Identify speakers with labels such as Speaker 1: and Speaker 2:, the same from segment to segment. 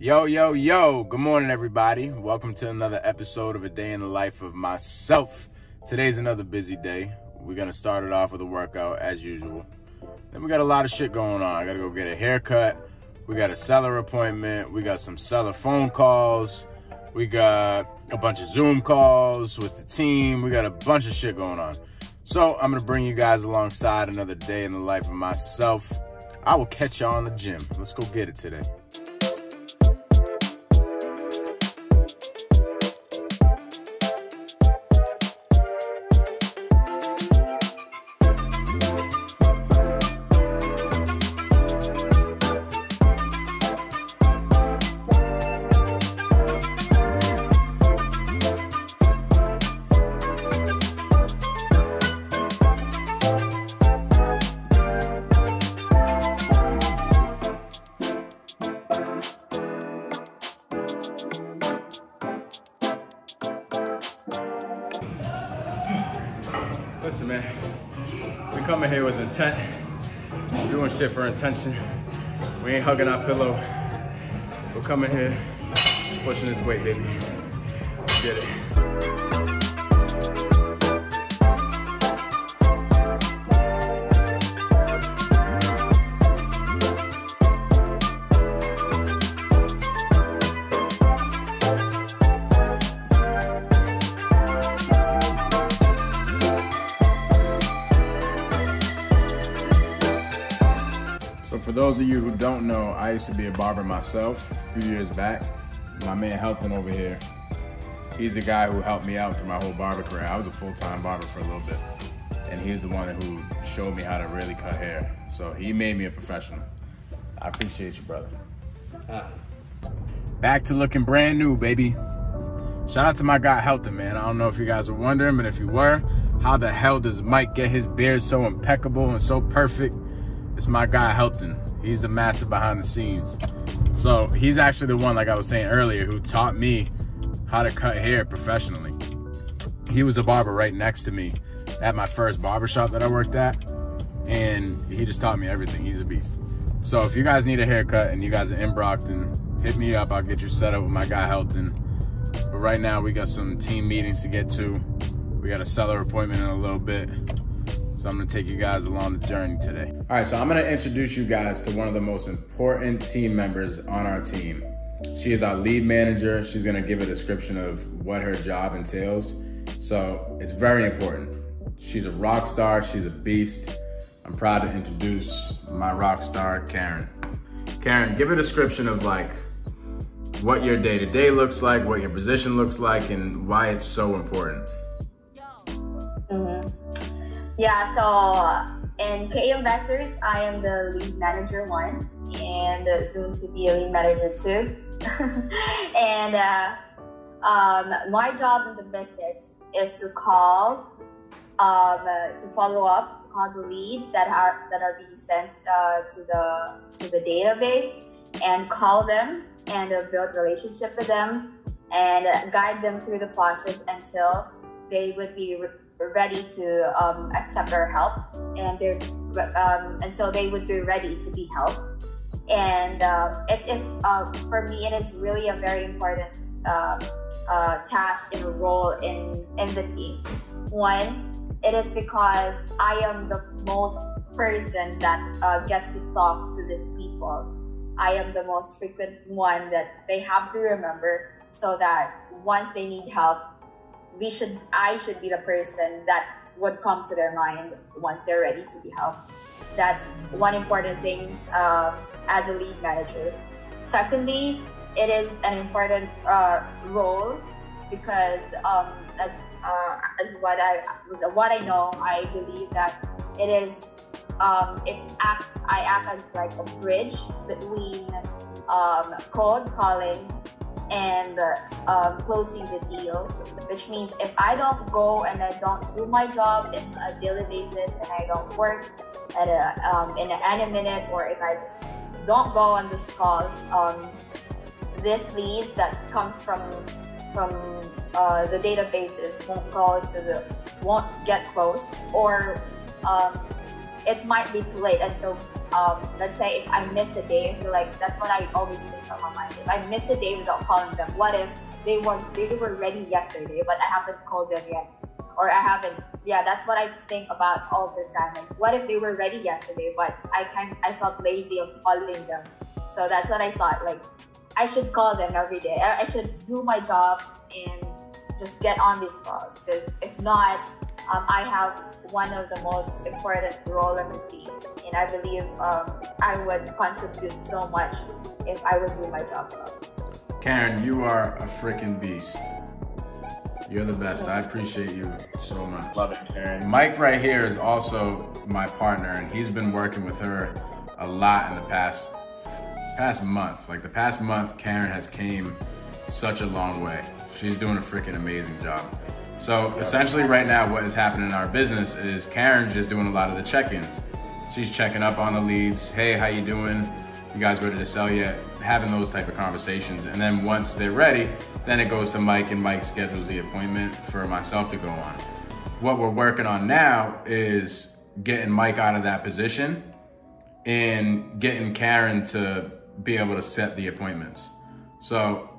Speaker 1: Yo, yo, yo, good morning, everybody. Welcome to another episode of A Day in the Life of Myself. Today's another busy day. We're going to start it off with a workout as usual. Then we got a lot of shit going on. I got to go get a haircut. We got a seller appointment. We got some seller phone calls. We got a bunch of Zoom calls with the team. We got a bunch of shit going on. So I'm going to bring you guys alongside another day in the life of myself. I will catch y'all in the gym. Let's go get it today. Listen, man, we coming here with intent, doing shit for intention. We ain't hugging our pillow. We're coming here, pushing this weight, baby. Let's get it. So for those of you who don't know, I used to be a barber myself a few years back. My man Helton over here, he's the guy who helped me out through my whole barber career. I was a full-time barber for a little bit. And he's the one who showed me how to really cut hair. So he made me a professional. I appreciate you, brother. Back to looking brand new, baby. Shout out to my guy Helton, man. I don't know if you guys were wondering, but if you were, how the hell does Mike get his beard so impeccable and so perfect? It's my guy Helton. He's the master behind the scenes. So he's actually the one, like I was saying earlier, who taught me how to cut hair professionally. He was a barber right next to me at my first barbershop that I worked at, and he just taught me everything. He's a beast. So if you guys need a haircut and you guys are in Brockton, hit me up. I'll get you set up with my guy Helton. But right now we got some team meetings to get to. We got a seller appointment in a little bit. So I'm gonna take you guys along the journey today. All right, so I'm gonna introduce you guys to one of the most important team members on our team. She is our lead manager. She's gonna give a description of what her job entails. So it's very important. She's a rock star, she's a beast. I'm proud to introduce my rock star, Karen. Karen, give a description of like what your day-to-day looks like, what your position looks like, and why it's so important.
Speaker 2: Yeah, so in K Investors, I am the lead manager 1 and soon to be a lead manager 2. And my job in the business is to call, to follow up on the leads that are being sent to the database, and call them and build relationship with them and guide them through the process until they would be ready to accept our help, and until they would be ready to be helped. And it is for me, it is really a very important task and role in the team. One, it is because I am the most person that gets to talk to these people. I am the most frequent one that they have to remember, so that once they need help, I should be the person that would come to their mind once they're ready to be helped. That's one important thing as a lead manager. Secondly, it is an important role because as what I know, I believe that it is I act as like a bridge between cold calling and closing the deal, which means if I don't go and I don't do my job in a daily basis, and I don't work at in any minute, or if I just don't go on these calls, these leads that comes from the databases won't get closed, or it might be too late until, let's say if I miss a day, I feel like that's what I always think on my mind. If I miss a day without calling them, what if they were ready yesterday, but I haven't called them yet? Or I haven't, that's what I think about all the time. Like, what if they were ready yesterday, but I felt lazy of calling them. So that's what I thought, like, I should call them every day. I should do my job and just get on these calls, because if not, I have one of the most important role in this team, and I believe I would contribute so much if I would do my job well.
Speaker 1: Karen, you are a freaking beast. You're the best. I appreciate you so much.
Speaker 3: Love it, Karen.
Speaker 1: Mike right here is also my partner, and he's been working with her a lot in the past month. Like the past month, Karen has came such a long way. She's doing a freaking amazing job. So essentially right now what is happening in our business is Karen's just doing a lot of the check-ins. She's checking up on the leads. Hey, how you doing? You guys ready to sell yet? Having those type of conversations. And then once they're ready, then it goes to Mike, and Mike schedules the appointment for myself to go on. What we're working on now is getting Mike out of that position and getting Karen to be able to set the appointments. So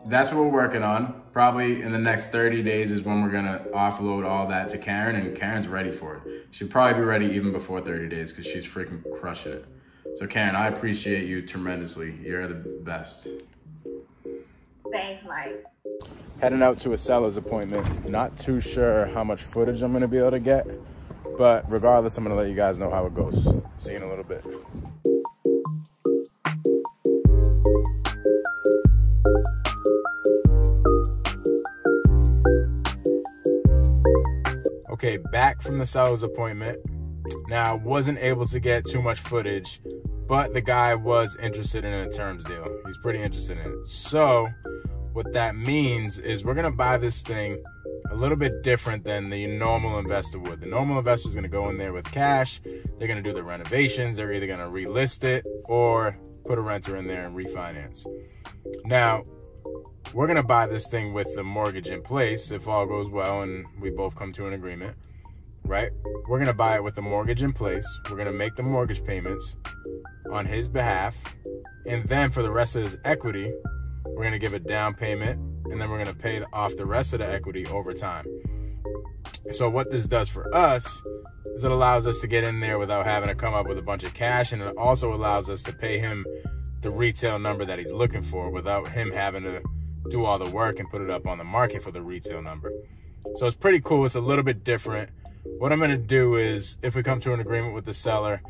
Speaker 1: that's what we're working on. Probably in the next 30 days is when we're gonna offload all that to Karen, and Karen's ready for it. She'll probably be ready even before 30 days because she's freaking crushing it. So Karen, I appreciate you tremendously. You're the best.
Speaker 2: Thanks, Mike.
Speaker 1: Heading out to a seller's appointment. Not too sure how much footage I'm gonna be able to get, but regardless, I'm gonna let you guys know how it goes. See you in a little bit. Okay, back from the seller's appointment. Now, wasn't able to get too much footage, but the guy was interested in a terms deal. He's pretty interested in it. So what that means is we're gonna buy this thing a little bit different than the normal investor would. The normal investor is gonna go in there with cash. They're gonna do the renovations. They're either gonna relist it or put a renter in there and refinance. Now, we're gonna buy this thing with the mortgage in place if all goes well and we both come to an agreement, right? We're gonna buy it with the mortgage in place. We're gonna make the mortgage payments on his behalf. And then for the rest of his equity, we're gonna give a down payment, and then we're gonna pay off the rest of the equity over time. So what this does for us is it allows us to get in there without having to come up with a bunch of cash, and it also allows us to pay him the retail number that he's looking for without him having to do all the work and put it up on the market for the retail number. So it's pretty cool. It's a little bit different. What I'm gonna do is, if we come to an agreement with the seller,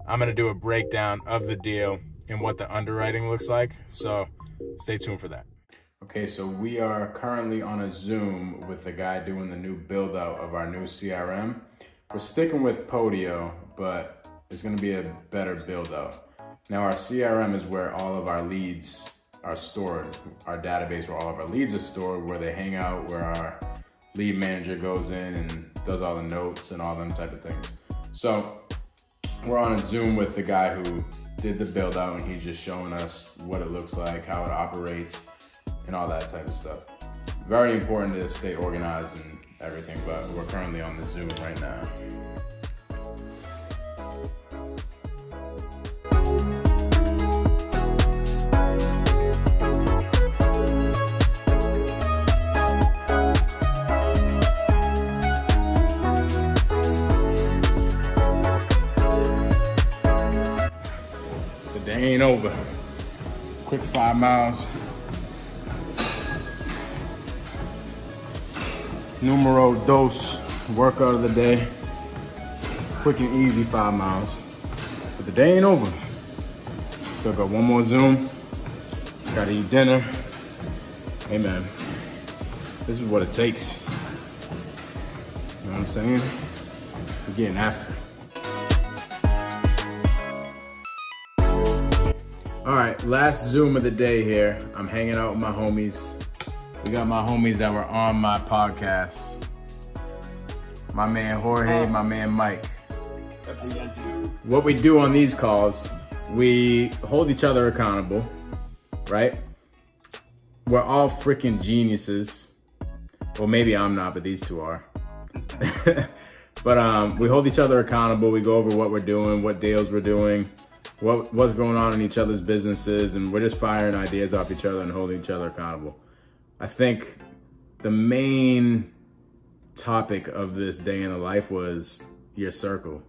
Speaker 1: I'm gonna do a breakdown of the deal and what the underwriting looks like. So stay tuned for that. Okay, so we are currently on a Zoom with the guy doing the new build out of our new CRM. We're sticking with Podio, but there's gonna be a better build out. Now our CRM is where all of our leads are stored, our database where all of our leads are stored, where they hang out, where our lead manager goes in and does all the notes and all them type of things. So we're on a Zoom with the guy who did the build out, and he's just showing us what it looks like, how it operates, and all that type of stuff. Very important to stay organized and everything, but we're currently on the Zoom right now. Ain't over. Quick 5 miles. Numero dos, workout of the day. Quick and easy 5 miles. But the day ain't over. Still got one more Zoom. Gotta eat dinner. Hey man, this is what it takes. You know what I'm saying? We're getting after it. All right, last Zoom of the day here. I'm hanging out with my homies. We got my homies that were on my podcast. My man Jorge, my man Mike. What we do on these calls, we hold each other accountable, right? We're all freaking geniuses. Well, maybe I'm not, but these two are. But we hold each other accountable. We go over what we're doing, what deals we're doing, what's going on in each other's businesses, and we're just firing ideas off each other and holding each other accountable. I think the main topic of this day in the life was your circle.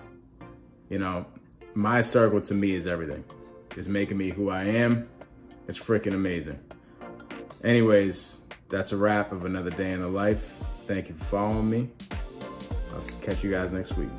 Speaker 1: You know, my circle to me is everything. It's making me who I am. It's freaking amazing. Anyways, that's a wrap of another day in the life. Thank you for following me. I'll catch you guys next week.